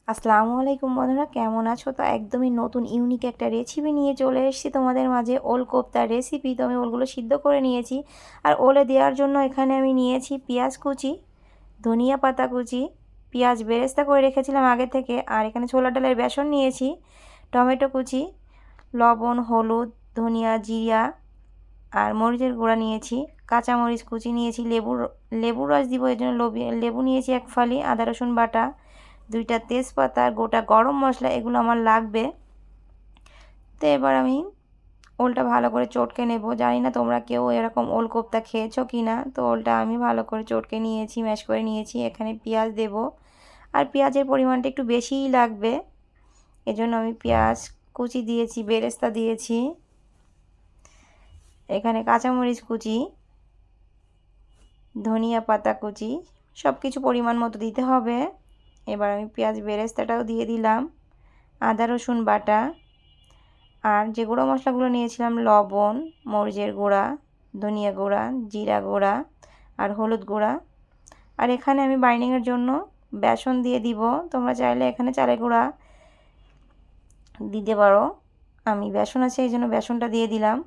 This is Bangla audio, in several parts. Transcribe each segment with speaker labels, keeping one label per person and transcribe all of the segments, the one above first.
Speaker 1: আসসালামু আলাইকুম বন্ধুরা, কেমন আছো? তো একদমই নতুন ইউনিক একটা রেসিপি নিয়ে চলে এসেছি তোমাদের মাঝে, ওল কোপ্তার রেসিপি। তো আমি ওলগুলো সিদ্ধ করে নিয়েছি, আর ওলে দেওয়ার জন্য এখানে আমি নিয়েছি পেঁয়াজ কুচি, ধনিয়া পাতা কুচি, পেঁয়াজ বেরেস্তা করে রেখেছিলাম আগে থেকে, আর এখানে ছোলা ডালের বেসন নিয়েছি, টমেটো কুচি, লবণ, হলুদ, ধনিয়া, জিরা আর মরিচের গুঁড়া নিয়েছি, কাঁচামরিচ কুচি নিয়েছি, লেবুর রস দিব এর জন্য লেবু নিয়েছি এক ফালি, আদা রসুন বাটা, 2টা তেজপাতা, গোটা গরম মশলা, এগুলো আমার লাগবে। তো এবার আমি ওলটা ভালো করে চটকে নেব। জানি না তোমরা কেউ এরকম ওল কোপ্তা খেয়েছো কি না। তো ওলটা আমি ভালো করে চটকে নিয়েছি, ম্যাশ করে নিয়েছি। এখানে পেঁয়াজ দেব, আর পেঁয়াজের পরিমাণটা একটু বেশিই লাগবে, এজন্য আমি পেঁয়াজ কুচি দিয়েছি, বেরেস্তা দিয়েছি, এখানে কাঁচামরিচ কুচি, ধনিয়া পাতা কুচি, সব কিছু পরিমাণ মতো দিতে হবে। এবার আমি পেঁয়াজ বেরেস্তাটাও দিয়ে দিলাম, আদা রসুন বাটা, আর যে গুঁড়ো মশলাগুলো নিয়েছিলাম, লবণ, মরিচের গুঁড়া, ধনিয়া গুঁড়া, জিরা গুঁড়া আর হলুদ গুঁড়া। আর এখানে আমি বাইন্ডিংয়ের জন্য বেসন দিয়ে দিব। তোমরা চাইলে এখানে চালের গুঁড়া দিতে পারো, আমি বেসন আছে এই জন্য বেসনটা দিয়ে দিলাম।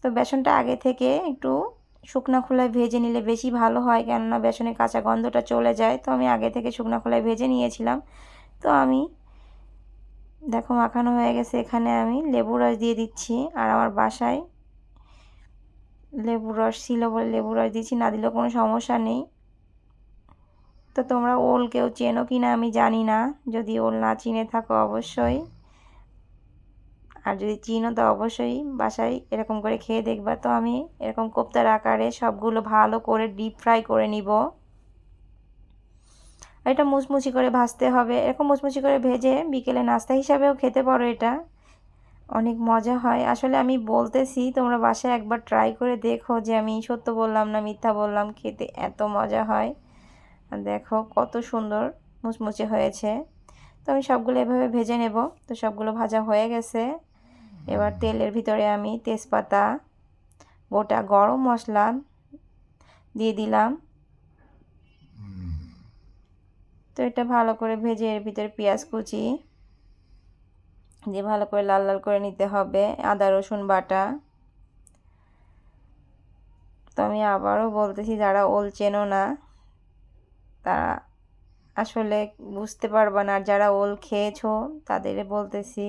Speaker 1: তো বেসনটা আগে থেকে একটু শুকনো খোলায় ভেজে নিলে বেশি ভালো হয়, কেননা বেসনের কাঁচা গন্ধটা চলে যায়। তো আমি আগে থেকে শুকনো খোলায় ভেজে নিয়েছিলাম। তো আমি দেখো মাখানো হয়ে গেছে, এখানে আমি লেবুর রস দিয়ে দিচ্ছি, আর আমার বাসায় লেবুর রস ছিল বলে লেবুর রস দিচ্ছি, না দিলেও কোনো সমস্যা নেই। তো তোমরা ওল কেউ চেনো কি না আমি জানি না, যদি ওল না চিনে থাকো অবশ্যই, আর যদি চিনো তো অবশ্যই বাসায় এরকম করে খেয়ে দেখবা। তো আমি এরকম কোপ্তার আকারে সবগুলো ভালো করে ডিপ ফ্রাই করে নিব। এটা মুচমুচি করে ভাজতে হবে, এরকম মুচমুচি করে ভেজে বিকেলে নাস্তা হিসাবেও খেতে পারো, এটা অনেক মজা হয়। আসলে আমি বলতেছি, তোমরা বাসায় একবার ট্রাই করে দেখো যে আমি সত্য বললাম না মিথ্যা বললাম, খেতে এত মজা হয়। দেখো কত সুন্দর মুচমুচে হয়েছে। তো আমি সবগুলো এভাবে ভেজে নেব। তো সবগুলো ভাজা হয়ে গেছে। এবার তেলের ভিতরে আমি তেজপাতা, গোটা গরম মশলা দিয়ে দিলাম। তো এটা ভালো করে ভেজে এর ভিতরে পেঁয়াজ কুচি দিয়ে ভালো করে লাল লাল করে নিতে হবে, আদা রসুন বাটা। তো আমি আবারও বলতেছি, যারা ওল চেনো না তারা আসলে বুঝতে পারবা না, আর যারা ওল খেয়েছো তাদের বলতেছি।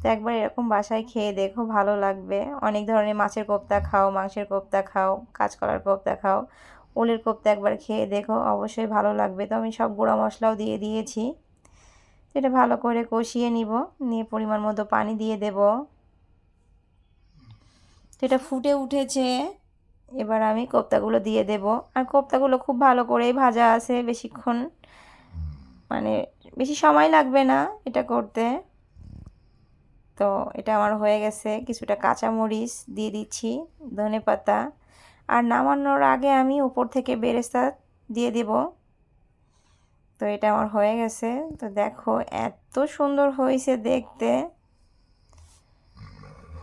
Speaker 1: তো একবার এরকম বাসায় খেয়ে দেখো, ভালো লাগবে। অনেক ধরনের মাছের কোপ্তা খাও, মাংসের কোপ্তা খাও, কাঁচকলার কোপ্তা খাও, ওলের কোপ্তা একবার খেয়ে দেখো, অবশ্যই ভালো লাগবে। তো আমি সব গুঁড়া মশলাও দিয়ে দিয়েছি। এটা ভালো করে কষিয়ে নিব, নিয়ে পরিমাণ মতো পানি দিয়ে দেব। তো এটা ফুটে উঠেছে, এবার আমি কোপ্তাগুলো দিয়ে দেব। আর কোপ্তাগুলো খুব ভালো করেই ভাজা আছে, বেশিক্ষণ মানে বেশি সময় লাগবে না এটা করতে। তো এটা আমার হয়ে গেছে। কিছুটা কাঁচামরিচ দিয়ে দিচ্ছি, ধনেপাতা, আর নামানোর আগে আমি উপর থেকে বেরেস্তা দিয়ে দেব। তো এটা আমার হয়ে গেছে। তো দেখো এত সুন্দর হয়েছে দেখতে।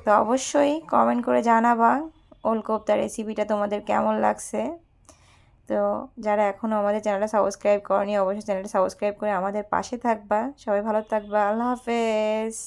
Speaker 1: তো অবশ্যই কমেন্ট করে জানাবা ওল কোপ্তা রেসিপিটা তোমাদের কেমন লাগছে। তো যারা এখনও আমাদের চ্যানেলটা সাবস্ক্রাইব করনি, অবশ্যই চ্যানেলটা সাবস্ক্রাইব করে আমাদের পাশে থাকবা। সবাই ভালো থাকবা, আল্লাহ হাফেজ।